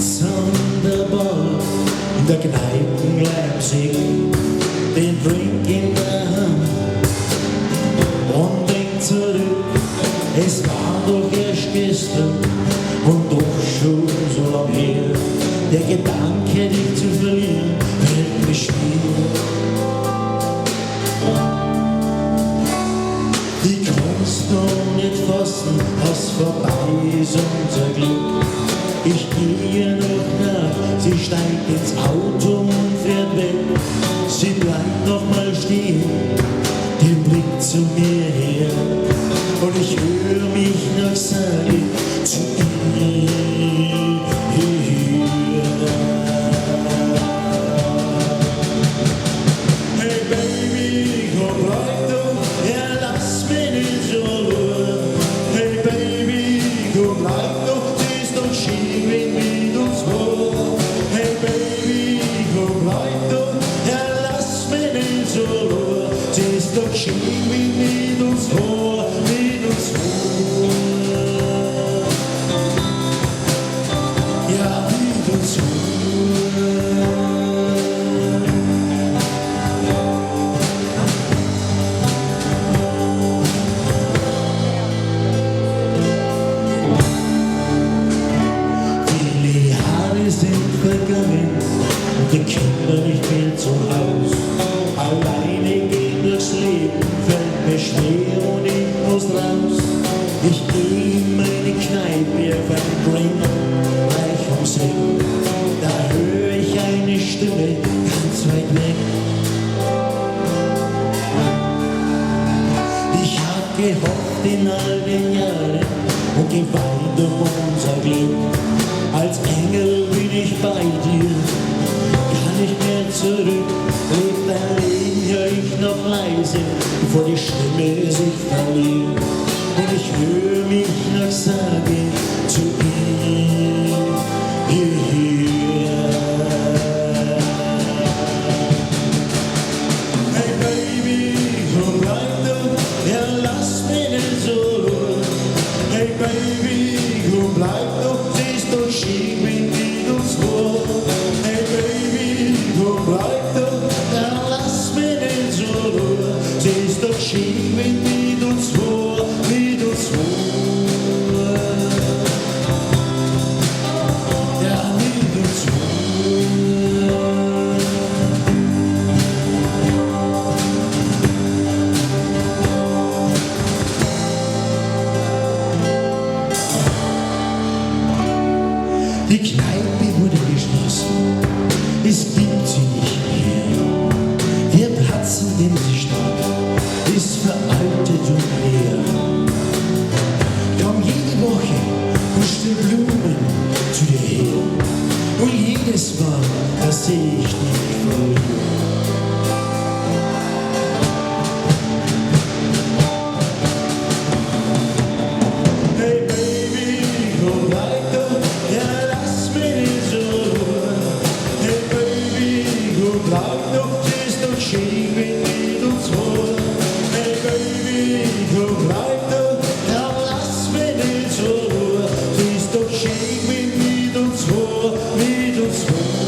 Sonderbar in der Kneipe Leipzig, den Drink in der Hand und denk zurück, es war doch erst gestern und doch schon so lang her. Der Gedanke, dich zu verlieren, fällt mir schwer. Die kannst du nicht fassen, was vorbei ist unser Glück. Ich gehe ihr noch nach, sie steigt ins Auto und fährt weg. Sie bleibt noch mal stehen, den Blick zu mir her. Und ich höre mich noch sagen zu ihr. Hey Baby, komm weiter, ja lass mich nicht so nur. Hey Baby, komm weiter, sie ist doch schön mit uns vor. Hey Baby, komm weiter, ja lass mich nicht so nur. Sie ist doch schön mit uns vor, mit uns vor. Ja, mit uns vor. Sind vergangen und die Kinder nicht mehr zu Haus. Alleine geht durchs Leben, fällt mir schwer und ich muss raus. Ich geh in meine Kneipe auf einen Drink, gleich um 6. Da höre ich eine Stimme ganz weit weg. Ich hab gehofft in all den Jahren und geweint um unser Glück. Als Engel bin ich bei dir, kann nicht mehr zurück. Lebt dein Leben, hör ich noch leise, bevor die Stimme sich verliert. Und ich höre mich noch sagen zu ihr, Hey Baby, komm weiter, ja lass mich nicht so. Hey Baby, komm bleib doch, sie ist doch schön mit uns vor. Hey Baby, komm bleib doch, ja lass mich nicht so. Sie ist doch schön mit uns vor, mit uns vor. Ja, mit uns vor. Die Kneipe wurde geschlossen, es gibt sie nicht mehr. Der Platz, an dem sie stand, ist veraltet und leer. Kaum jede Woche huschte Blumen zu dir her. Und jedes Mal, das seh ich dich verlieren. Hey Baby, komm weiter, ja lass mich nicht so. Hey Baby, komm bleib doch, sie ist doch schön mit uns vor. Hey Baby, komm bleib doch, ja lass mich nicht so. Sie ist doch schön mit uns vor, mit uns vor.